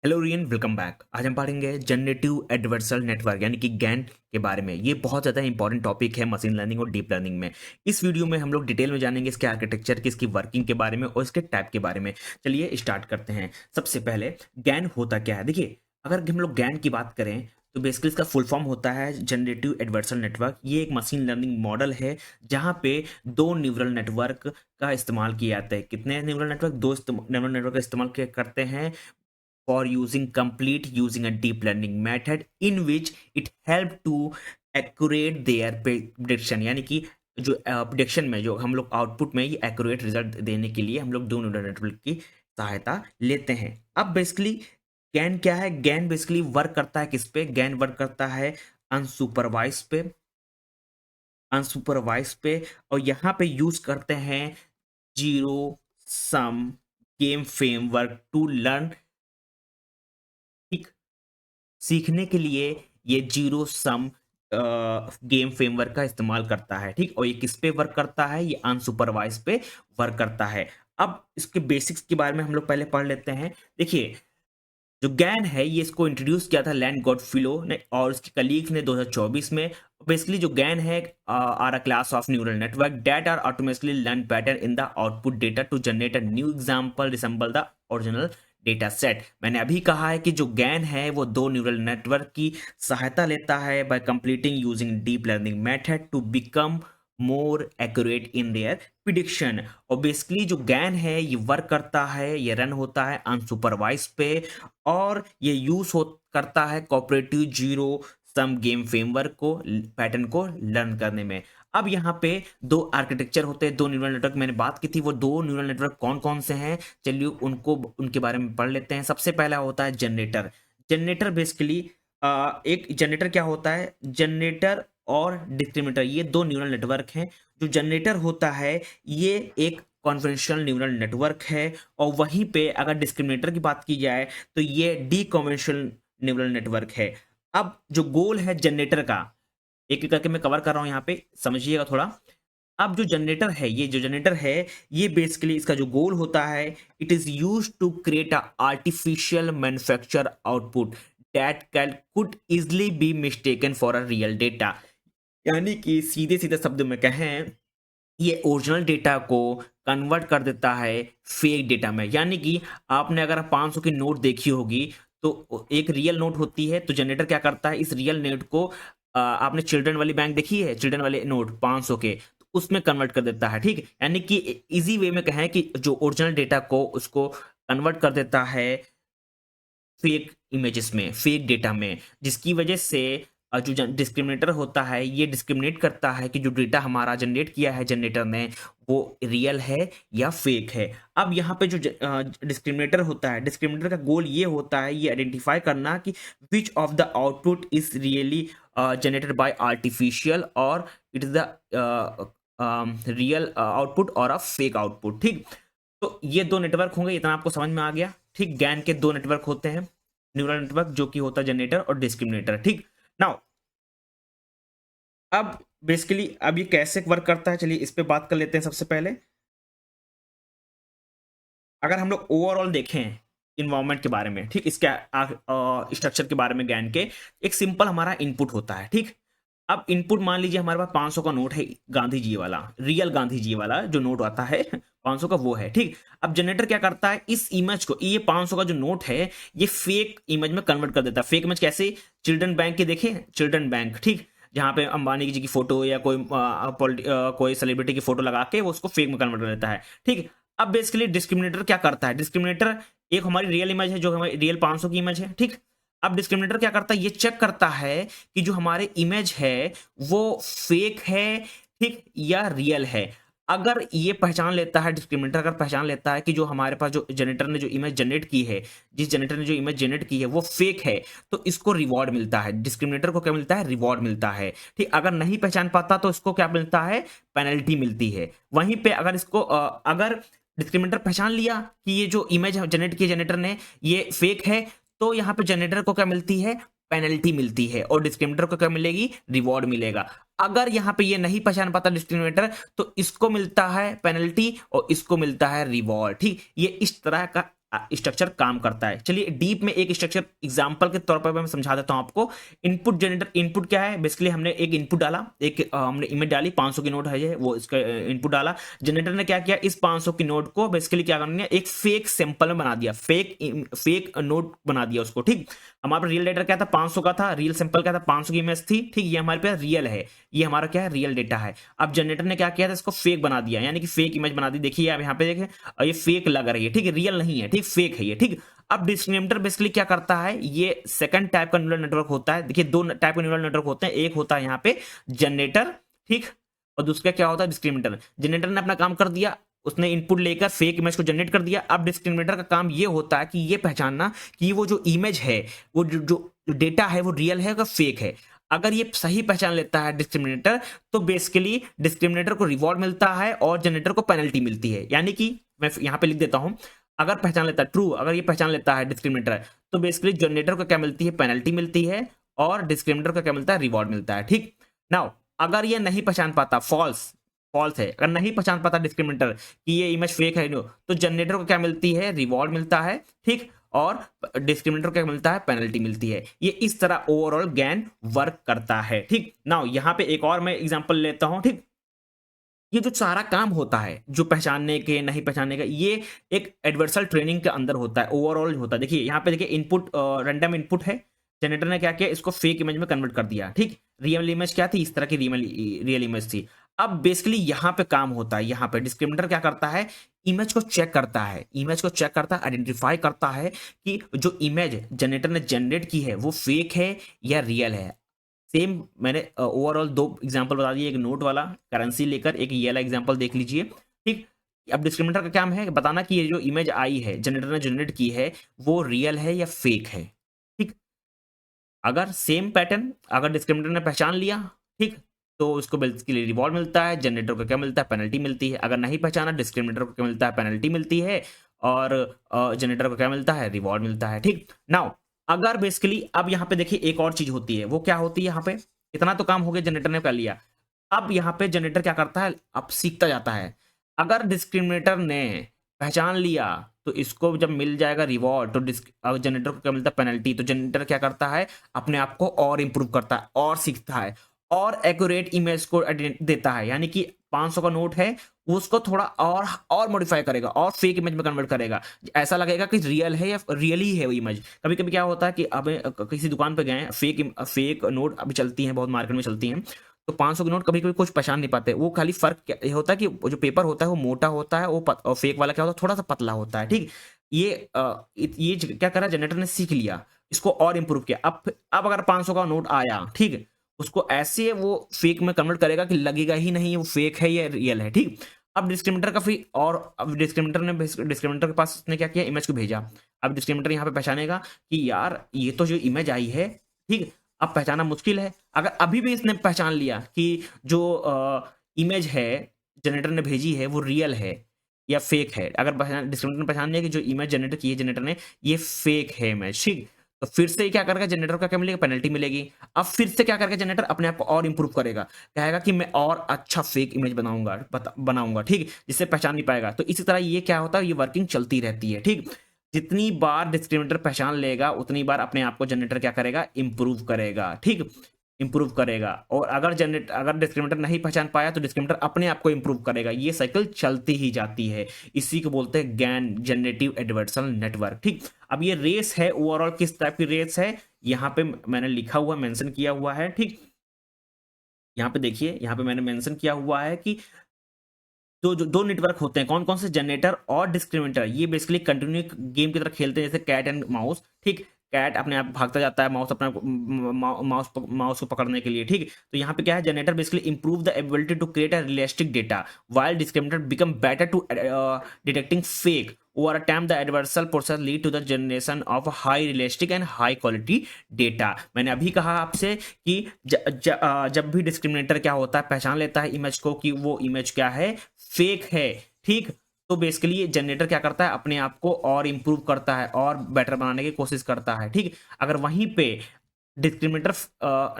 Hello rayon, welcome back. आज हम पढ़ेंगे जनरेटिव एडवर्सल नेटवर्क यानी कि गैन के बारे में। ये बहुत ज़्यादा इंपॉर्टेंट टॉपिक है मशीन लर्निंग और डीप लर्निंग में। इस वीडियो में हम लोग डिटेल में जानेंगे इसके आर्किटेक्चर की, इसकी वर्किंग के बारे में और इसके टाइप के बारे में। चलिए स्टार्ट करते हैं। सबसे पहले गैन होता क्या है। देखिए, अगर हम लोग गैन की बात करें तो बेसिकली इसका फुल फॉर्म होता है जनरेटिव एडवर्सल नेटवर्क। ये एक मशीन लर्निंग मॉडल है जहाँ पे दो न्यूरल नेटवर्क का इस्तेमाल किया जाता है। कितने न्यूरल नेटवर्क? दो न्यूरल नेटवर्क का इस्तेमाल करते हैं for using a deep learning method in which it help to accurate their prediction। यानी कि जो प्रिडिक्शन में जो हम लोग आउटपुट में ये एक्यूरेट रिजल्ट देने के लिए हम लोग दो न्यूरल नेटवर्क की सहायता लेते हैं। अब बेसिकली गैन क्या है? गैन बेसिकली वर्क करता है किस पे? गैन वर्क करता है अनसुपरवाइज पे, और यहाँ पे यूज करते हैं zero sum game framework to learn. सीखने के लिए ये जीरो सम गेम फ्रेमवर्क का इस्तेमाल करता है, ठीक। और ये किस पे वर्क करता है? ये अनसुपरवाइज पे वर्क करता है। अब इसके बेसिक्स के बारे में हम लोग पहले पढ़ लेते हैं। देखिए, जो गैन है ये इसको इंट्रोड्यूस किया था लैंड गॉडफ्रिलो ने और उसके कलीग्स ने 2024 में। बेसिकली जो गैन है are a class of neural network that are automatically learn pattern in the output data to generate a new example resemble the original data set. मैंने अभी कहा है कि जो गैन है वो दो न्यूरल नेटवर्क की सहायता लेता है by completing using deep learning method to become more accurate in their prediction. और बेसिकली जो गैन है ये वर्क करता है, ये रन होता है अनसुपरवाइज पे, और ये यूज करता है cooperative zero sum game framework को पैटर्न को लर्न करने में। अब यहाँ पे दो आर्किटेक्चर होते हैं, दो न्यूरल नेटवर्क मैंने बात की थी। वो दो न्यूरल नेटवर्क कौन कौन से हैं, चलिए उनको उनके बारे में पढ़ लेते हैं। सबसे पहला होता है जनरेटर। जनरेटर बेसिकली एक जनरेटर क्या होता है? जनरेटर और डिस्क्रिमिनेटर ये दो न्यूरल नेटवर्क हैं। जो जनरेटर होता है ये एक कॉन्वेंशनल न्यूरल नेटवर्क है, और वहीं पे अगर डिस्क्रिमिनेटर की बात की जाए तो ये डी कॉन्वेंशनल न्यूरल नेटवर्क है। अब जो गोल है जनरेटर का, एक एक करके मैं कवर कर रहा हूं, यहाँ पे समझिएगा थोड़ा। अब जो जनरेटर है, ये जो जनरेटर है ये बेसिकली इसका जो गोल होता है, it is use to create a artificial manufacture output that can could easily be mistaken for a real data. यानी कि सीधे सीधे शब्द में कहें, ये ओरिजिनल डेटा को कन्वर्ट कर देता है फेक डेटा में। यानी कि आपने अगर 500 की नोट देखी होगी तो एक रियल नोट होती है, तो जनरेटर क्या करता है, इस रियल नोट को आपने चिल्ड्रन वाली बैंक देखी है, चिल्ड्रन वाले नोट 500 के, तो उसमें कन्वर्ट कर देता है, ठीक। यानी कि इजी वे में कहें कि जो ओरिजिनल डेटा को उसको कन्वर्ट कर देता है फेक इमेजेस में, फेक डेटा में, जिसकी वजह से जो डिस्क्रिमिनेटर होता है ये डिस्क्रिमिनेट करता है कि जो डेटा हमारा जनरेट किया है जनरेटर ने वो रियल है या फेक है। अब यहाँ पे जो डिस्क्रिमिनेटर होता है, डिस्क्रिमिनेटर का गोल ये होता है, ये आइडेंटिफाई करना कि which of the output is really generated by artificial और it is the real output और अ फेक आउटपुट, ठीक। तो ये दो नेटवर्क होंगे, इतना आपको समझ में आ गया, ठीक। गैन के दो नेटवर्क होते हैं, न्यूरल नेटवर्क जो कि होता है जनरेटर और डिस्क्रिमिनेटर, ठीक। नाउ अब बेसिकली अब ये कैसे वर्क करता है, चलिए इस पे बात कर लेते हैं। सबसे पहले अगर हम लोग ओवरऑल देखें इन्वायरमेंट के बारे में, ठीक, इसके स्ट्रक्चर के बारे में, गैन के एक सिंपल हमारा इनपुट होता है, ठीक। अब इनपुट मान लीजिए हमारे पास 500 का नोट है, गांधी जी वाला, रियल गांधी जी वाला जो नोट आता है 500 का वो है, ठीक। अब जनरेटर क्या करता है, इस इमेज को, ये 500 का जो नोट है ये फेक इमेज में कन्वर्ट कर देता है। फेक इमेज कैसे? चिल्ड्रन बैंक के देखे, चिल्ड्रन बैंक, ठीक, जहां पे अंबानी जी की फोटो या कोई सेलिब्रिटी की फोटो लगा के वो उसको फेक में कन्वर्ट कर देता है, ठीक। अब बेसिकली डिस्क्रिमिनेटर क्या करता है? डिस्क्रिमिनेटर एक हमारी रियल इमेज है, जो हमारी रियल 500 की इमेज है, ठीक। अब डिस्क्रिमिनेटर क्या करता है, ये चेक करता है कि जो हमारे इमेज है वो फेक है, ठीक, या रियल है। अगर ये पहचान लेता है, डिस्क्रिमिनेटर अगर पहचान लेता है कि जो हमारे पास जो जनरेटर ने जो इमेज जनरेट की है, जिस जनरेटर ने जो इमेज जनरेट की है वो फेक है, तो इसको रिवॉर्ड मिलता है। डिस्क्रिमिनेटर को क्या मिलता है? रिवॉर्ड मिलता है, ठीक। अगर नहीं पहचान पाता तो इसको क्या मिलता है? पेनल्टी मिलती है। वहीं पे अगर इसको अगर डिस्क्रिमिनेटर पहचान लिया कि ये जो इमेज जनरेट की जनरेटर ने ये फेक है, तो यहाँ पे जनरेटर को क्या मिलती है? पेनल्टी मिलती है, और डिस्क्रिमिनेटर को क्या मिलेगी? रिवॉर्ड मिलेगा। अगर यहाँ पे ये नहीं पहचान पाता डिस्क्रिमिनेटर, तो इसको मिलता है पेनल्टी और इसको मिलता है रिवॉर्ड, ठीक। ये इस तरह का स्ट्रक्चर काम करता है। चलिए डीप में एक स्ट्रक्चर एग्जांपल के तौर पर मैं समझा देता हूं आपको। इनपुट जनरेटर, इनपुट क्या है, बेसिकली हमने एक इनपुट डाला, एक हमने इमेज डाली, 500 की नोट है ये, वो इसका इनपुट डाला। जनरेटर ने क्या किया, इस 500 की नोट को बेसिकली क्या करना है, एक फेक सैंपल में बना दिया, फेक नोट बना दिया उसको, ठीक। हमारे रियल डेटा क्या था, 500 का था, रियल सैंपल क्या था, 500 की इमेज थी, ठीक। ये हमारे पास रियल है, ये हमारा क्या है, रियल डेटा है। अब जनरेटर ने क्या किया था, इसको फेक बना दिया, यानी कि फेक इमेज बना दी। देखिए आप यहाँ पे देखें, ये फेक लग रही है, ठीक है, रियल नहीं है, ठीक, फेक है ये, ठीक। अब डिस्क्रिमिनेटर बेसिकली क्या करता है, ये सेकंड टाइप का न्यूरल नेटवर्क होता है। देखिए दो टाइप के न्यूरल नेटवर्क होते हैं, एक होता है यहाँ पे जनरेटर, ठीक, और दूसरा क्या होता है, डिस्क्रिमिनेटर। जनरेटर ने अपना काम कर दिया, उसने इनपुट लेकर फेक इमेज को जनरेट कर दिया। अब डिस्क्रिमिनेटर का काम ये होता है कि ये पहचानना कि वो जो इमेज है, वो जो डेटा है, वो रियल है या फेक है। अगर ये सही पहचान लेता है डिस्क्रिमिनेटर, तो बेसिकली डिस्क्रिमिनेटर को रिवॉर्ड मिलता है और जनरेटर को पेनल्टी मिलती है। यानी कि मैं यहाँ पे लिख देता हूं, अगर पहचान लेता है ट्रू, अगर ये पहचान लेता है डिस्क्रिमिनेटर, तो बेसिकली जनरेटर को क्या मिलती है, पेनल्टी मिलती है, और डिस्क्रिमिनेटर को क्या मिलता है, रिवॉर्ड मिलता है, ठीक। नाउ अगर ये नहीं पहचान पाता, फॉल्स है, अगर नहीं पहचान पाता डिस्क्रिमिनेटर कि ये इमेज फेक है, नो, तो जनरेटर को क्या मिलती है, रिवॉर्ड मिलता है, ठीक, और डिस्क्रिमिनेटर को क्या मिलता है, पेनल्टी मिलती है। ये इस तरह ओवरऑल गैन वर्क करता है, ठीक। नाउ यहाँ पे एक और मैं एग्जांपल लेता हूं, ठीक। ये जो सारा काम होता है, जो पहचानने के नहीं पहचानने का, ये एक एडवर्सल ट्रेनिंग के अंदर होता है, ओवरऑल होता है। देखिए यहाँ पे देखिए इनपुट, रैंडम इनपुट है, जनरेटर ने क्या किया, इसको फेक इमेज में कन्वर्ट कर दिया, ठीक। रियल इमेज क्या थी, इस तरह की रियल इमेज थी। अब बेसिकली यहाँ पे काम होता है, यहाँ पे डिस्क्रिमिनेटर क्या करता है, इमेज को चेक करता है, इमेज को चेक करता है, आइडेंटिफाई करता है कि जो इमेज जनरेटर ने जनरेट की है वो फेक है या रियल है। सेम मैंने ओवरऑल दो एग्जांपल बता दिए, एक नोट वाला करेंसी लेकर, एक ये वाला एग्जांपल देख लीजिए, ठीक। अब डिस्क्रिमिनेटर का काम है बताना कि ये जो इमेज आई है, जनरेटर ने जनरेट की है, वो रियल है या फेक है, ठीक। अगर सेम पैटर्न अगर डिस्क्रिमिनेटर ने पहचान लिया, ठीक, तो उसको के लिए रिवॉर्ड मिलता है, जनरेटर को क्या मिलता है, पेनल्टी मिलती है। अगर नहीं पहचाना, डिस्क्रिमिनेटर को क्या मिलता है, पेनल्टी मिलती है, और जनरेटर को क्या मिलता है, रिवॉर्ड मिलता है, ठीक। नाउ अगर बेसिकली अब यहाँ पे देखिए एक और चीज होती है, वो क्या होती है, यहाँ पे इतना तो काम हो गया, जनरेटर ने कर लिया। अब यहाँ पे जनरेटर क्या करता है, अब सीखता जाता है। अगर डिस्क्रिमिनेटर ने पहचान लिया, तो इसको जब मिल जाएगा रिवॉर्ड, तो जनरेटर को क्या मिलता है, पेनल्टी। तो जनरेटर क्या करता है, अपने आप को और इंप्रूव करता है, और सीखता है, और एक्यूरेट इमेज को देता है। यानी कि 500 का नोट है, उसको थोड़ा और मॉडिफाई करेगा, और फेक इमेज में कन्वर्ट करेगा, ऐसा लगेगा कि रियल है या रियली है वो इमेज। कभी कभी क्या होता है कि अब किसी दुकान पे गए, फेक नोट अभी चलती हैं, बहुत मार्केट में चलती हैं, तो 500 की नोट कभी कभी कुछ पहचान नहीं पाते। वो खाली फर्क ये होता है कि जो पेपर होता है वो मोटा होता है, और फेक वाला क्या होता है, थोड़ा सा पतला होता है, ठीक। ये क्या करा, जनरेटर ने सीख लिया, इसको और इंप्रूव किया। अब अगर 500 का नोट आया, ठीक, उसको ऐसे वो फेक में कन्वर्ट करेगा कि लगेगा ही नहीं वो फेक है या रियल है, ठीक। अब डिस्क्रिमिनेटर का फिर, और अब डिस्क्रिमिनेटर के पास उसने क्या किया, इमेज को भेजा। अब डिस्क्रिमिनेटर यहाँ पे पहचानेगा कि यार ये तो जो इमेज आई है, ठीक, अब पहचाना मुश्किल है। अगर अभी भी इसने पहचान लिया कि जो इमेज है जनरेटर ने भेजी है वो रियल है या फेक है, अगर डिस्क्रिमिनेटर ने पहचान लिया कि जो इमेज जनरेटर की है जनरेटर ने, ये फेक है इमेज, ठीक, तो फिर से क्या करेगा, जनरेटर का क्या मिलेगा, पेनल्टी मिलेगी। अब फिर से क्या करेगा, जनरेटर अपने आप को और इंप्रूव करेगा, कहेगा कि मैं और अच्छा फेक इमेज बनाऊंगा, ठीक, जिससे पहचान नहीं पाएगा। तो इसी तरह ये क्या होता है, ये वर्किंग चलती रहती है, ठीक। जितनी बार डिस्क्रिमिनेटर पहचान लेगा, उतनी बार अपने आप को जनरेटर क्या करेगा, इंप्रूव करेगा, ठीक, इंप्रूव करेगा। और अगर डिस्क्रिमिनेटर नहीं पहचान पाया, तो डिस्क्रिमिनेटर अपने आप को इंप्रूव करेगा। ये साइकिल चलती ही जाती है, इसी को बोलते हैं गैन, जनरेटिव एडवर्सल नेटवर्क, ठीक। अब ये रेस है, ओवरऑल किस टाइप की रेस है, यहाँ पे मैंने लिखा हुआ, मेंशन किया हुआ है, ठीक। यहाँ पे देखिए, यहाँ पे मैंने मेंशन किया हुआ है कि जो दो नेटवर्क होते हैं, कौन कौन से, जनरेटर और डिस्क्रिमिनेटर। ये बेसिकली कंटिन्यू गेम की तरह खेलते हैं, जैसे कैट एंड माउस, ठीक। कैट अपने आप भागता जाता है, माउस अपना माउस को पकड़ने के लिए, ठीक। तो यहाँ पे क्या है, generator basically improve the ability to create a realistic data, while discriminator become better to detecting fake. Over a time the adversarial process lead to the generation of high realistic and high quality data. मैंने अभी कहा आपसे कि जब भी discriminator क्या होता है, पहचान लेता है इमेज को कि वो इमेज क्या है, फेक है, ठीक। तो बेसिकली जनरेटर क्या करता है, अपने आप को और इंप्रूव करता है, और बेटर बनाने की कोशिश करता है, ठीक। अगर वहीं पे डिस्क्रिमिनेटर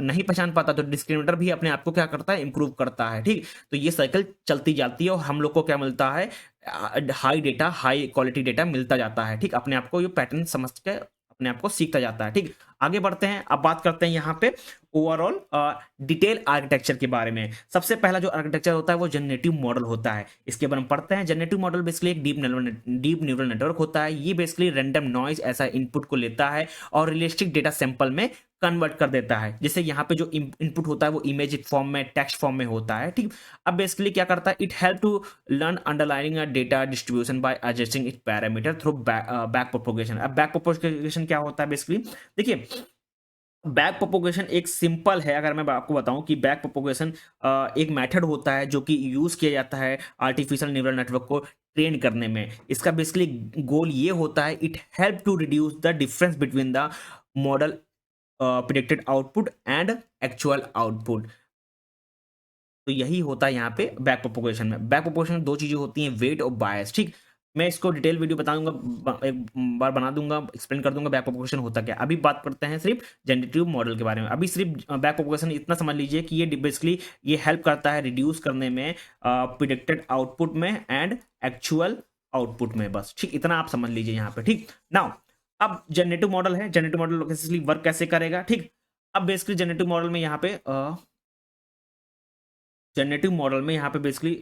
नहीं पहचान पाता, तो डिस्क्रिमिनेटर भी अपने आप को क्या करता है, इंप्रूव करता है, ठीक। तो ये साइकिल चलती जाती है, और हम लोग को क्या मिलता है, high data, high quality data मिलता जाता है, ठीक? अपने आप को ये पैटर्न समझ के अपने आप को सीखता जाता है, ठीक? आगे बढ़ते हैं, अब बात करते हैं यहाँ पे ओवरऑल डिटेल आर्किटेक्चर के बारे में। सबसे पहला जो आर्किटेक्चर होता है वो जनरेटिव मॉडल होता है। इसके बारे में पढ़ते हैं। जनरेटिव मॉडल बेसिकली एक डीप न्यूरल नेटवर्क होता है। ये बेसिकली रैंडम नॉइज ऐसा इनपुट को लेता है और रियलिस्टिक डेटा सैंपल में कन्वर्ट कर देता है। जैसे यहाँ पे जो इनपुट होता है वो इमेज फॉर्म में, टेक्स्ट फॉर्म में होता है, ठीक? अब बेसिकली क्या करता है, it help to learn underlining data distribution by adjusting it parameter through back propagation. अब बैक प्रोपोगेशन क्या होता है बेसिकली, देखिए बैक प्रोपोगेशन एक सिंपल है। अगर मैं आपको बताऊं कि बैक प्रोपोगेशन एक मेथड होता है जो कि यूज किया जाता है आर्टिफिशियल न्यूरल नेटवर्क को ट्रेन करने में। इसका बेसिकली गोल ये होता है, it help to reduce the difference between the model predicted output and actual output. तो यही होता है यहाँ पे बैक प्रोपोगेशन में। बैक प्रोपोगेशन में दो चीजें होती हैं, वेट और बायस, ठीक? मैं इसको डिटेल वीडियो बता दूंगा, एक बार बना दूंगा, एक्सप्लेन कर दूंगा बैक प्रोपोगेशन होता क्या। अभी बात करते हैं सिर्फ जनरेटिव मॉडल के बारे में। अभी सिर्फ बैक प्रोपोगेशन इतना समझ लीजिए कि ये बेसिकली ये हेल्प करता है रिड्यूस करने में प्रिडिक्टेड आउटपुट में एंड एक्चुअल आउटपुट में, बस, ठीक? इतना आप समझ लीजिए यहाँ पे, ठीक? नाउ अब जनरेटिव मॉडल है, जनरेटिव मॉडल बेसिकली वर्क कैसे करेगा, ठीक? अब बेसिकली जनरेटिव मॉडल में यहाँ पे जनरेटिव मॉडल में यहाँ पे बेसिकली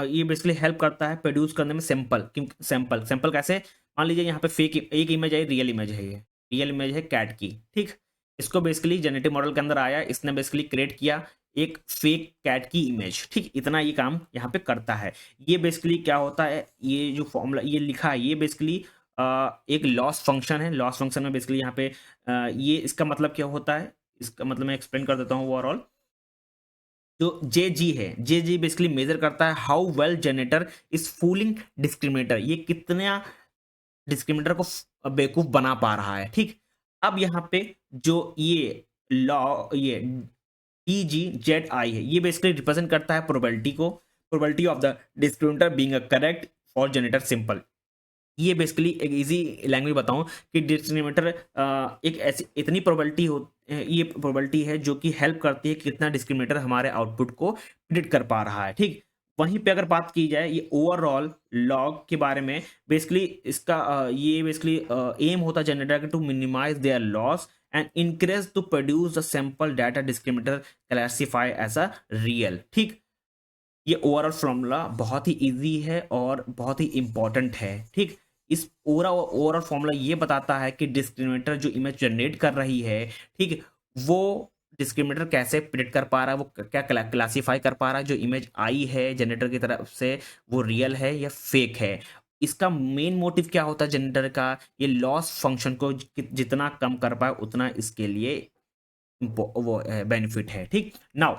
ये बेसिकली हेल्प करता है प्रोड्यूस करने में सैंपल। क्योंकि सैंपल कैसे, मान लीजिए यहाँ पे फेक एक इमेज है, रियल इमेज है, ये रियल इमेज है कैट की, ठीक? इसको बेसिकली जनरेटिव मॉडल के अंदर आया, इसने बेसिकली क्रिएट किया एक फेक कैट की इमेज, ठीक? इतना ये काम यहाँ पे करता है। ये बेसिकली क्या होता है, ये जो फॉर्मूला ये लिखा है, ये बेसिकली एक लॉस फंक्शन है। लॉस फंक्शन में बेसिकली यहाँ पे ये इसका मतलब क्या होता है, इसका मतलब मैं एक्सप्लेन कर देता हूँ। ओवरऑल जो जे जी है, जे जी बेसिकली मेजर करता है how well generator is fooling discriminator, ये कितना डिस्क्रिमिनेटर को बेवकूफ बना पा रहा है, ठीक? अब यहाँ पे जो ये लॉ, ये डी जी जेड आई है, ये बेसिकली रिप्रेजेंट करता है प्रोबेबिलिटी को, probability of the discriminator being a correct for generator simple. ये बेसिकली एक इजी लैंग्वेज बताऊं कि डिस्क्रिमिनेटर एक ऐसी इतनी प्रोबेबिलिटी हो, ये प्रोबेबिलिटी है जो कि हेल्प करती है कि कितना डिस्क्रिमिनेटर हमारे आउटपुट को प्रिडिक्ट कर पा रहा है, ठीक? वहीं पे अगर बात की जाए ये ओवरऑल लॉग के बारे में, बेसिकली इसका ये बेसिकली एम होता है generator to minimise their loss and increase to produce the sample data discriminator classify as a real, ठीक? ये ओवरऑल फॉर्मूला बहुत ही इजी है और बहुत ही इंपॉर्टेंट है, ठीक? इस ओवरऑल फॉर्मूला ये बताता है कि डिस्क्रिमिनेटर जो इमेज जनरेट कर रही है, ठीक, वो डिस्क्रिमिनेटर कैसे प्रिडिक्ट कर पा रहा है, वो क्या क्लासीफाई कर पा रहा है जो इमेज आई है जनरेटर की तरफ से, वो रियल है या फेक है। इसका मेन मोटिव क्या होता है जनरेटर का, ये लॉस फंक्शन को जितना कम कर पाए उतना इसके लिए वो बेनिफिट है, ठीक? नाउ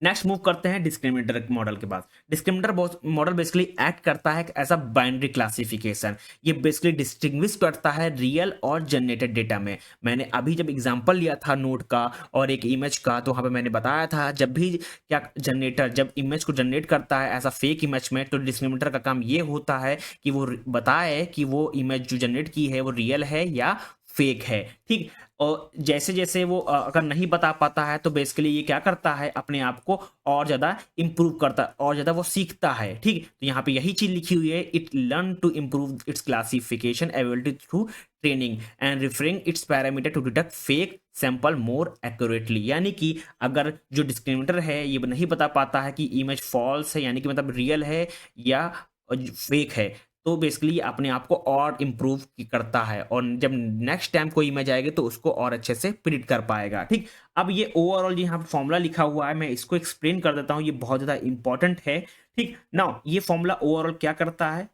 नेक्स्ट मूव करते हैं डिस्क्रिमिनेटर मॉडल के बाद। डिस्क्रिमिनेटर मॉडल बेसिकली एक्ट करता है एज अ बाइनरी क्लासिफिकेशन। ये बेसिकली डिस्टिंग्विश करता है रियल और जनरेटेड डेटा में। मैंने अभी जब एग्जांपल लिया था नोट का और एक इमेज का, तो वहां पे मैंने बताया था जब भी क्या जनरेटर जब इमेज को जनरेट करता है ऐसा फेक इमेज में, तो डिस्क्रिमिनेटर का काम ये होता है कि वो बताए कि वो इमेज जो जनरेट की है वो रियल है या फेक है, ठीक? और जैसे जैसे वो अगर नहीं बता पाता है तो बेसिकली ये क्या करता है, अपने आप को और ज़्यादा इंप्रूव करता है, और ज़्यादा वो सीखता है, ठीक? तो यहाँ पे यही चीज़ लिखी हुई है, it learn to improve its classification ability through training and referring its parameter to detect fake sample more accurately. यानी कि अगर जो डिस्क्रिमिनेटर है ये नहीं बता पाता है कि इमेज फॉल्स है, यानी कि मतलब रियल है या फेक है, तो बेसिकली अपने आप को और इम्प्रूव करता है, और जब नेक्स्ट टाइम कोई इमेज आएगी तो उसको और अच्छे से प्रिडिक्ट कर पाएगा, ठीक? अब ये ओवरऑल यहाँ पे फॉर्मूला लिखा हुआ है, मैं इसको एक्सप्लेन कर देता हूँ, ये बहुत ज़्यादा इंपॉर्टेंट है, ठीक? नाउ ये फॉर्मूला ओवरऑल क्या करता है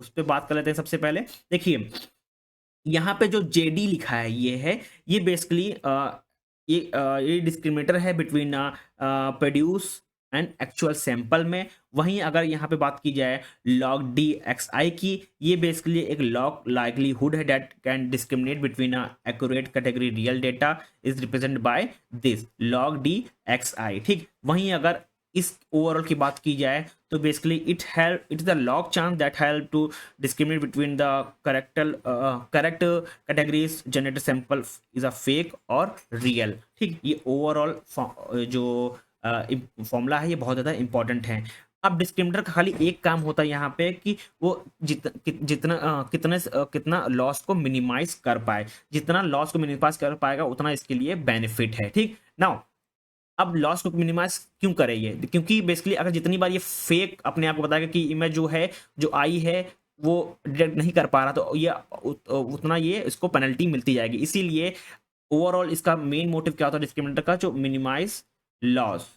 उस पर बात कर लेते हैं। सबसे पहले देखिए यहाँ पे जो जेडी लिखा है ये है, ये बेसिकली ये डिस्क्रिमिनेटर है between produce and actual sample में। वहीं अगर यहाँ पे बात की जाए लॉग डी एक्स आई की, ये बेसिकली एक लॉग लाइकलीहुड है that can discriminate between accurate category real data is represent by this log D X I, ठीक? वहीं अगर इस ओवरऑल की बात की जाए तो basically it is the log chance that help to discriminate between the correct categories generated sample is a fake और रियल, ठीक? ये ओवरऑल जो फॉर्मूला है ये बहुत ज़्यादा इंपॉर्टेंट है। अब डिस्क्रिमिनेटर का खाली एक काम होता है यहाँ पे कि वो कितना लॉस को मिनिमाइज कर पाए, जितना लॉस को मिनिमाइज कर पाएगा उतना इसके लिए बेनिफिट है। ठीक नाउ, अब लॉस को मिनिमाइज क्यों करे ये, क्योंकि बेसिकली अगर जितनी बार ये फेक अपने आप को बताएगा कि इमेज जो है जो आई है वो डिटेक्ट नहीं कर पा रहा, तो ये उतना ये इसको पेनल्टी मिलती जाएगी। इसीलिए ओवरऑल इसका मेन मोटिव क्या होता है डिस्क्रिमिनेटर का, जो मिनिमाइज लॉस।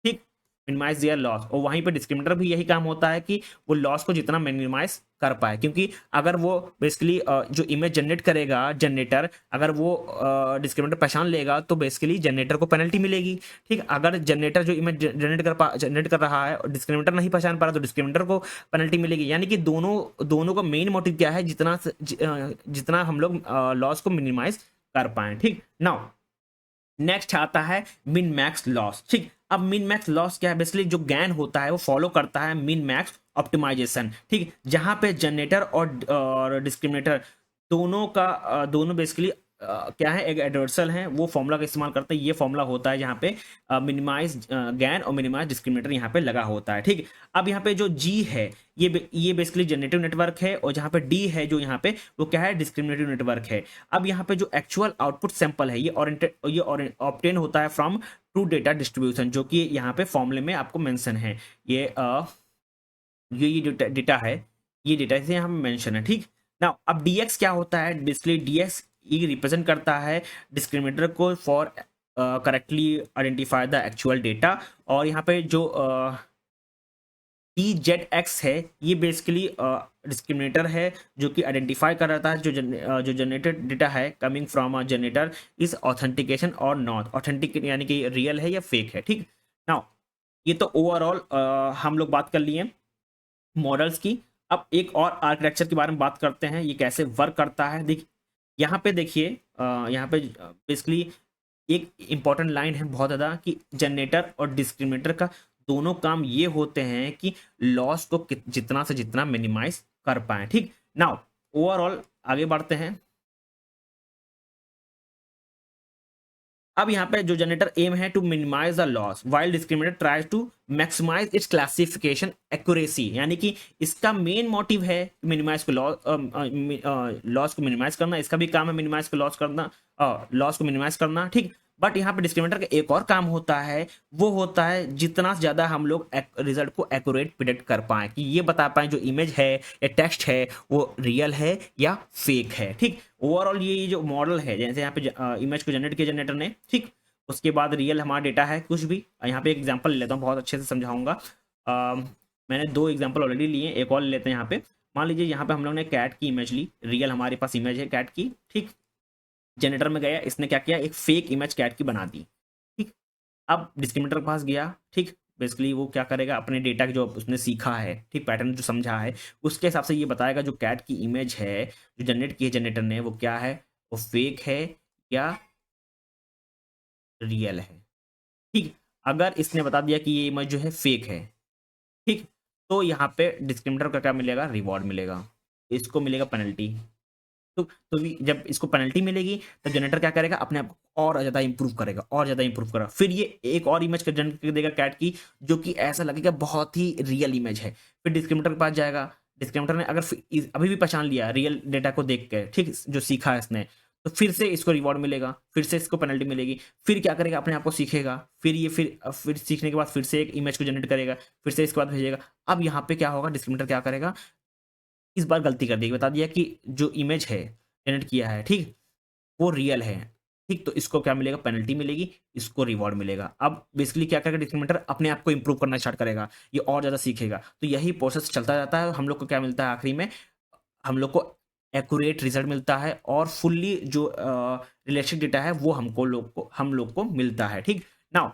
ठीक, मिनिमाइज दियर लॉस, और वहीं पे डिस्क्रिमिनेटर भी यही काम होता है कि वो लॉस को जितना मिनिमाइज कर पाए, क्योंकि अगर वो बेसिकली जो इमेज जनरेट करेगा जनरेटर, अगर वो डिस्क्रिमिनेटर पहचान लेगा तो बेसिकली जनरेटर को पेनल्टी मिलेगी। ठीक, अगर जनरेटर जो इमेज जनरेट कर रहा है और डिस्क्रिमिनेटर नहीं पहचान पा रहा तो डिस्क्रिमिनेटर को पेनल्टी मिलेगी। यानी कि दोनों का मेन मोटिव क्या है, जितना हम लोग लॉस को मिनिमाइज कर पाए। ठीक, नाउ नेक्स्ट आता है मिन मैक्स लॉस। ठीक, अब मिन मैक्स लॉस क्या है, बेसिकली जो गैन होता है वो फॉलो करता है मिन मैक्स ऑप्टिमाइजेशन। ठीक, जहां पे जनरेटर और डिस्क्रिमिनेटर दोनों बेसिकली क्या है, एक एडवर्सल है, वो फॉर्मूला का इस्तेमाल करते हैं। ये फॉर्मूला होता है जहाँ पे मिनिमाइज गैन और मिनिमाइज डिस्क्रिमिनेटर यहाँ पे लगा होता है। ठीक, अब यहाँ पे जो जी है ये बेसिकली जनरेटिव नेटवर्क है, और जहाँ पे डी है जो यहाँ पे वो क्या है, डिस्क्रिमिनेटिव नेटवर्क है। अब यहाँ पे जो एक्चुअल आउटपुट सैंपल है ये ऑब्टेन होता है फ्रॉम ट्रू डेटा डिस्ट्रीब्यूशन, जो कि यहाँ पे फॉर्मूले में आपको मेंशन है। ये डेटा है, ये डेटा से यहाँ मेंशन है। ठीक ना, अब dx क्या होता है, डिस्प्ले dx ये रिप्रेजेंट करता है डिस्क्रिमिनेटर को for correctly identify the actual data, और यहाँ पे जो TZX है ये बेसिकली डिस्क्रिमिनेटर है जो कि आइडेंटिफाई कर रहा है जो जनरेटेड डेटा है coming from a generator is authentication और नॉट ऑथेंटिक, यानी कि रियल है या फेक है। ठीक, नाउ ये तो ओवरऑल हम लोग बात कर लिए मॉडल्स की। अब एक और आर्किटेक्चर के बारे में बात करते हैं, ये कैसे वर्क करता है। यहाँ पे देखिए, यहाँ पे बेसिकली एक इंपॉर्टेंट लाइन है बहुत ज़्यादा कि जनरेटर और डिस्क्रिमिनेटर का दोनों काम ये होते हैं कि लॉस को जितना से जितना मिनिमाइज कर पाए। ठीक, नाउ ओवरऑल आगे बढ़ते हैं। अब यहाँ पे जो जनरेटर एम है to minimize the loss while discriminator tries to maximize its classification accuracy, यानी कि इसका मेन मोटिव है मिनिमाइज को लॉस को मिनिमाइज करना, इसका भी काम है मिनिमाइज को लॉस को मिनिमाइज करना। ठीक, बट यहाँ पे डिस्क्रिमिनेटर का एक और काम होता है, वो होता है जितना ज्यादा हम लोग रिजल्ट को एक्यूरेट प्रिडिक्ट कर पाए, कि ये बता पाए जो इमेज है या टेक्स्ट है वो रियल है या फेक है। ठीक, ओवरऑल ये जो मॉडल है, जैसे यहाँ पे इमेज को जनरेट किया जनरेटर ने, ठीक, उसके बाद रियल हमारा डेटा है कुछ भी। यहाँ पे एक एग्जांपल ले लेता हूँ, बहुत अच्छे से समझाऊंगा। मैंने 2 एग्जांपल ऑलरेडी लिए, एक और ले लेते हैं। यहाँ पे मान लीजिए यहाँ पे हम लोग ने कैट की इमेज ली, रियल हमारे पास इमेज है कैट की। ठीक, जनरेटर में गया, इसने क्या किया, एक फेक इमेज कैट की बना दी। ठीक, अब डिस्क्रिमिनेटर के पास गया। ठीक, बेसिकली वो क्या करेगा, अपने डेटा जो उसने सीखा है, ठीक, पैटर्न जो समझा है उसके हिसाब से ये बताएगा जो कैट की इमेज है जो जनरेट की है जनरेटर ने, वो क्या है, वो फेक है या रियल है। ठीक, अगर इसने बता दिया कि ये इमेज जो है फेक है, ठीक, तो यहाँ पे डिस्क्रिमिनेटर का क्या मिलेगा, रिवॉर्ड मिलेगा, इसको मिलेगा पेनल्टी। जब इसको पेनल्टी मिलेगी तब जनरेटर क्या करेगा, अपने आप को और ज़्यादा इंप्रूव करेगा, और ज़्यादा इंप्रूव करेगा। फिर ये एक और इमेज जनरेट कर देगा कैट की, जो कि ऐसा लगेगा बहुत ही रियल इमेज है। फिर डिस्क्रिमिनेटर के पास जाएगा, डिस्क्रिमिनेटर ने अगर अभी भी पहचान लिया रियल डेटा को देख के, ठीक, जो सीखा है इसने, तो फिर से इसको रिवॉर्ड मिलेगा, फिर से इसको पेनल्टी मिलेगी। फिर क्या करेगा, अपने आप को सीखेगा, फिर सीखने के बाद फिर से एक इमेज को जनरेट करेगा, फिर से इसके बाद भेजेगा। अब यहाँ पे क्या होगा, डिस्क्रिमिनेटर क्या करेगा, इस बार गलती कर दी, बता दिया कि जो इमेज है जनरेट किया है, ठीक, वो रियल है। ठीक, तो इसको क्या मिलेगा, पेनल्टी मिलेगी, इसको रिवॉर्ड मिलेगा। अब बेसिकली क्या करेगा डिस्क्रिमिनेटर, अपने आप को इंप्रूव करना स्टार्ट करेगा, ये और ज़्यादा सीखेगा। तो यही प्रोसेस चलता जाता है, हम लोग को क्या मिलता है आखिरी में, हम लोग को एक्यूरेट रिजल्ट मिलता है, और फुल्ली जो रिलेशनशिप डेटा है वो हम लोग को मिलता है। ठीक, नाउ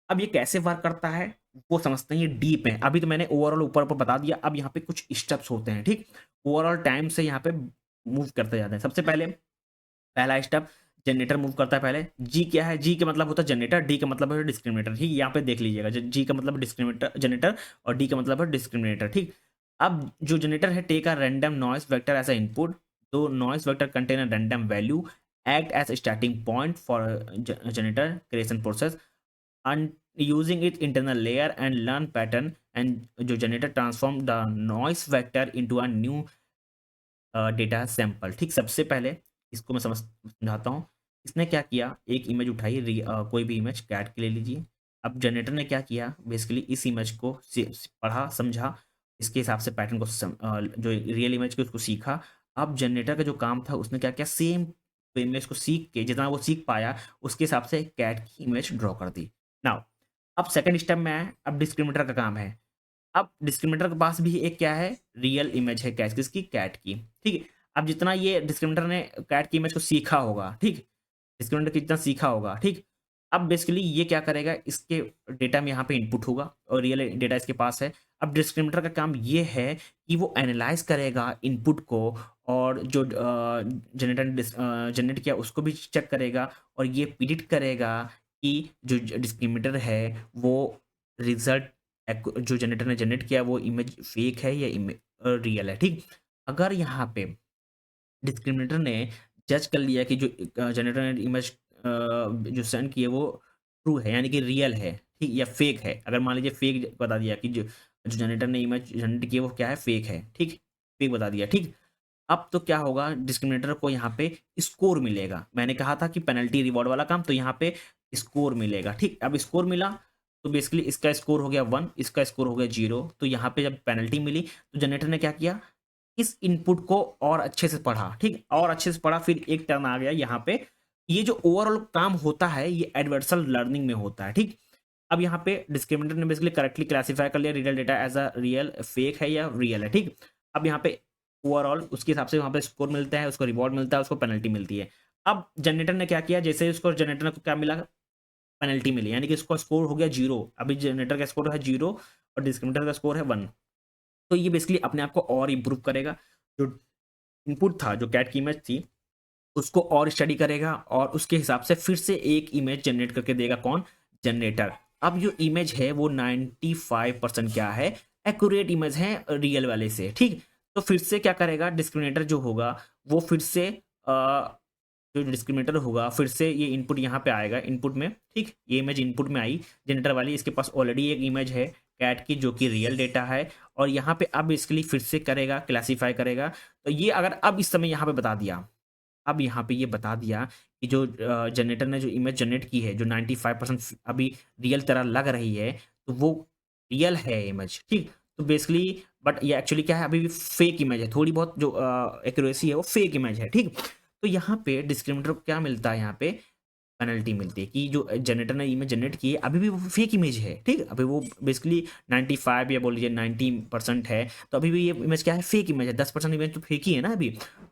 अब ये कैसे वर्क करता है वो समझते हैं, ये डीप है। अभी तो मैंने ओवरऑल ऊपर ऊपर बता दिया, अब यहाँ पे कुछ स्टेप्स होते हैं। ठीक, ओवरऑल टाइम से यहाँ पे मूव करते जाते हैं। सबसे पहले पहला स्टेप, जनरेटर मूव करता है पहले। जी क्या है, जी का मतलब होता है जनरेटर, डी का मतलब है डिस्क्रिमिनेटर। ठीक, यहाँ पे देख लीजिएगा, जी का मतलब डिस्क्रिमिनेटर जनरेटर, और डी का मतलब है डिस्क्रिमिनेटर। ठीक, अब जो जनरेटर है take a random noise vector as a input, दो noise vector contain a random value, act as starting point for generator creation process, and using its internal layer and learn pattern and जो generator transform the noise vector into a new data sample. ठीक, सबसे पहले इसको मैं समझाता हूँ। इसने क्या किया, एक इमेज उठाई, कोई भी इमेज कैट की ले लीजिए। अब जनरेटर ने क्या किया, बेसिकली इस इमेज को पढ़ा, समझा, इसके हिसाब से पैटर्न को जो रियल इमेज की उसको सीखा। अब जनरेटर का जो काम था उसने क्या किया, सेम इमेज को सीख के जितना वो सीख पाया उसके हिसाब से कैट की इमेज ड्रॉ कर दी। नाउ अब सेकंड स्टेप में आए, अब डिस्क्रिमिनेटर का काम है। अब डिस्क्रिमिनेटर के पास भी एक क्या है, रियल इमेज है कैट किसकी, कैट की। ठीक है, अब जितना ये डिस्क्रिमिनेटर ने कैट की इमेज को सीखा होगा, ठीक, डिस्क्रिमिनेटर कितना सीखा होगा, ठीक, अब बेसिकली ये क्या करेगा, इसके डेटा में यहाँ पे इनपुट होगा और रियल डेटा इसके पास है। अब डिस्क्रिमिनेटर का काम ये है कि वो एनालाइज करेगा इनपुट को और जो जनरेटर ने जनरेट किया उसको भी चेक करेगा और ये प्रिडिक्ट करेगा कि जो डिस्क्रिमिनेटर है वो रिजल्ट जो जनरेटर ने जनरेट किया वो इमेज फेक है या रियल है। ठीक, अगर यहाँ पे डिस्क्रिमिनेटर ने जज कर लिया कि जो जनरेटर ने इमेज जो सेंड की है वो ट्रू है यानी कि रियल है, ठीक, या फेक है। अगर मान लीजिए फेक बता दिया कि जो जो जनरेटर ने इमेज जनरेट की है वो क्या है, फेक है, ठीक, फेक बता दिया। ठीक, अब तो क्या होगा, डिस्क्रिमिनेटर को यहाँ पे स्कोर मिलेगा। मैंने कहा था कि पेनल्टी रिवॉर्ड वाला काम, तो यहाँ पे स्कोर मिलेगा। ठीक, अब स्कोर मिला तो बेसिकली इसका स्कोर हो गया 1, इसका स्कोर हो गया 0। तो यहाँ पे जब पेनल्टी मिली तो जनरेटर ने क्या किया, इस इनपुट को और अच्छे से पढ़ा, ठीक, और अच्छे से पढ़ा, फिर एक टर्न आ गया यहाँ पे। ये जो ओवरऑल काम होता है ये एडवर्सल लर्निंग में होता है। ठीक, अब यहाँ पे डिस्क्रिमिनेटर ने बेसिकली करेक्टली क्लासिफाई कर लिया real data as a real, fake है या रियल है। ठीक, अब यहाँ पे ओवरऑल उसके हिसाब से वहाँ पे स्कोर मिलता है, उसको रिवॉर्ड मिलता है, उसको पेनल्टी मिलती है। अब जनरेटर ने क्या किया, जैसे उसको जनरेटर को क्या मिला, पेनल्टी मिली, यानी कि इसका स्कोर हो गया 0। अभी जनरेटर का स्कोर है 0 और डिस्क्रिमिनेटर का स्कोर है 1। तो ये बेसिकली अपने आप को और इम्प्रूव करेगा। जो इनपुट था, जो कैट की इमेज थी, उसको और स्टडी करेगा और उसके हिसाब से फिर से एक इमेज जनरेट करके देगा। कौन, जनरेटर। अब जो इमेज है वो 95% क्या है, एक्यूरेट इमेज है रियल वाले से। ठीक, तो फिर से क्या करेगा डिस्क्रिमिनेटर जो होगा वो फिर से जो डिस्क्रिमिनेटर होगा फिर से ये इनपुट यहाँ पे आएगा इनपुट में। ठीक, ये इमेज इनपुट में आई जनरेटर वाली, इसके पास ऑलरेडी एक इमेज है कैट की जो कि रियल डेटा है और यहाँ पे अब बेसिकली फिर से करेगा, क्लासीफाई करेगा। तो ये अगर अब इस समय यहाँ पे बता दिया, अब यहाँ पे ये बता दिया कि जो जनरेटर ने जो इमेज जनरेट की है जो 95% अभी रियल तरह लग रही है तो वो रियल है इमेज। ठीक, तो बेसिकली बट ये एक्चुअली क्या है, अभी भी फेक इमेज है, थोड़ी बहुत जो एक्यूरेसी है वो फेक इमेज है। ठीक, तो यहाँ पे डिस्क्रिमिनेटर को क्या मिलता है, यहाँ पे पेनल्टी मिलती है कि जो जनरेटर ने इमेज जनरेट की है अभी भी वो फेक इमेज है। ठीक, अभी वो बेसिकली 95 या बोल लीजिए 90% है, तो अभी भी ये इमेज क्या है, फेक इमेज है। 10% इमेज तो फेक ही है ना अभी।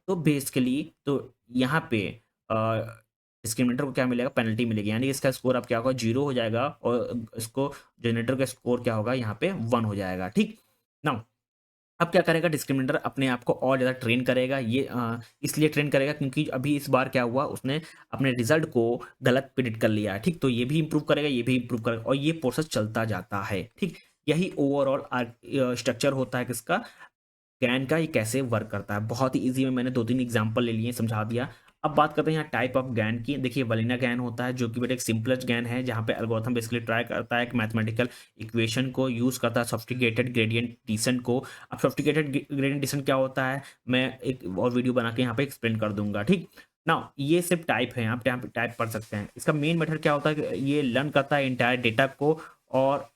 तो बेसिकली तो यहाँ पे डिस्क्रिमिनेटर को क्या मिलेगा, पेनल्टी मिलेगी, यानी इसका स्कोर अब क्या होगा, 0 हो जाएगा और इसको जनरेटर का स्कोर क्या होगा, यहाँ पे 1 हो जाएगा। ठीक, नाउ अब क्या करेगा डिस्क्रिमिनेटर, अपने आप को और ज़्यादा ट्रेन करेगा। ये इसलिए ट्रेन करेगा क्योंकि अभी इस बार क्या हुआ, उसने अपने रिजल्ट को गलत प्रिडिक्ट कर लिया है। ठीक, तो ये भी इंप्रूव करेगा, ये भी इंप्रूव करेगा और ये प्रोसेस चलता जाता है। ठीक, यही ओवरऑल स्ट्रक्चर होता है किसका, गैन का, ये कैसे वर्क करता है। बहुत ही ईजी में मैंने 2-3 एग्जांपल ले लिए, समझा दिया। अब बात करते हैं यहाँ टाइप ऑफ गैन की। देखिए वलिना गैन होता है जो कि बेटा एक सिंपलेस्ट गैन है जहाँ पे एल्गोरिथम बेसिकली ट्राई करता है एक मैथमेटिकल इक्वेशन को यूज करता है सॉफ्टिकेटेड ग्रेडियंट डिसेंट को। अब सॉफ्टिकेटेड ग्रेडियंट डिसेंट क्या होता है, मैं एक और वीडियो बना के यहाँ पे एक्सप्लेन कर दूंगा। ठीक, ना ये सिर्फ टाइप है, आप यहाँ पे टाइप पढ़ सकते हैं। इसका मेन मेथड क्या होता है कि ये लर्न करता है इंटायर डेटा को और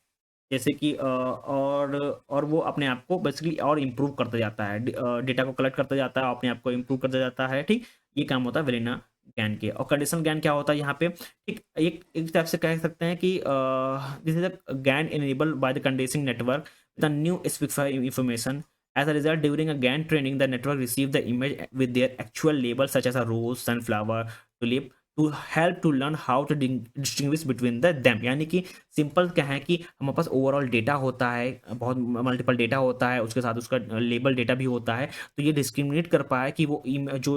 जैसे कि और वो अपने आप को बेसिकली और इम्प्रूव करता जाता है, डेटा को कलेक्ट करता जाता है, अपने आप को इम्प्रूव करता जाता है। ठीक, ये काम होता है वेलिना ज्ञान के। और कंडीशनल ज्ञान क्या होता है यहाँ पे, ठीक, एक एक टाइप से कह सकते हैं कि दिस इज अ ज्ञान enabled by the conditioning network the new specified information. As a result, during a GAN training, the network received the image with their actual label, such as a rose, sunflower, tulip, to help to learn how to distinguish between them। यानी कि simple क्या है कि हमारे पास overall data होता है, बहुत multiple data होता है, उसके साथ उसका लेबल डेटा भी होता है। तो ये डिस्क्रिमिनेट कर पाए कि वो जो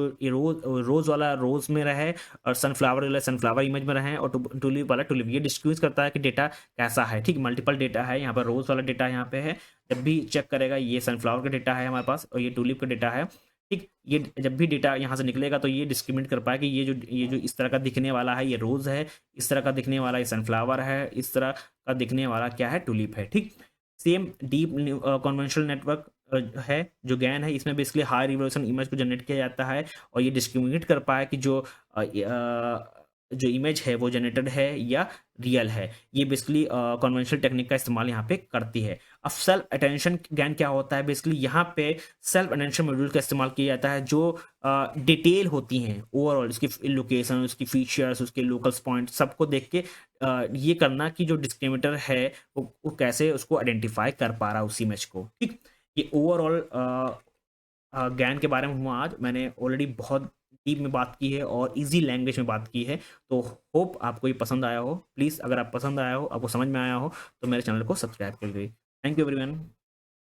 रोज वाला रोज में रहे और सनफ्लावर वाला सनफ्लावर इमेज में रहे और टुलिप वाला टुलिप। ये डिस्क्रिमिनेट करता है कि डेटा कैसा है। ठीक, मल्टीपल डेटा है, यहाँ पर रोज वाला डेटा यहाँ पे है, जब भी चेक करेगा ये सनफ्लावर का डेटा है हमारे पास और ये टुलिप का डेटा है। ठीक, ये जब भी डेटा यहाँ से निकलेगा तो ये डिस्क्रिमिनेट कर पाए कि ये जो इस तरह का दिखने वाला है ये रोज़ है, इस तरह का दिखने वाला ये सनफ्लावर है, इस तरह का दिखने वाला क्या है, टुलिप है। ठीक, सेम डीप कन्वेंशनल नेटवर्क है जो गैन है, इसमें बेसिकली हाई रिजोल्यूशन इमेज को जनरेट किया जाता है और ये डिस्क्रिमिनेट कर पाया कि जो इमेज है वो जनरेटेड है या रियल है। ये बेसिकली कन्वेंशनल टेक्निक का इस्तेमाल यहाँ पे करती है। अब सेल्फ अटेंशन गैन क्या होता है, बेसिकली यहाँ पे सेल्फ अटेंशन मॉड्यूल का इस्तेमाल किया जाता है जो डिटेल होती हैं ओवरऑल, उसकी लोकेशन, उसकी फीचर्स, उसके लोकल्स पॉइंट सबको देख के ये करना कि जो डिस्क्रिमिनेटर है वो कैसे उसको आइडेंटिफाई कर पा रहा है उस इमेज को, ठीक। ये ओवरऑल ज्ञान के बारे में हुआ आज। मैंने ऑलरेडी बहुत डीप में बात की है और इजी लैंग्वेज में बात की है, तो होप आपको ये पसंद आया हो। प्लीज़ अगर आप पसंद आया हो, आपको समझ में आया हो, तो मेरे चैनल को सब्सक्राइब कर दीजिए। Thank you everyone.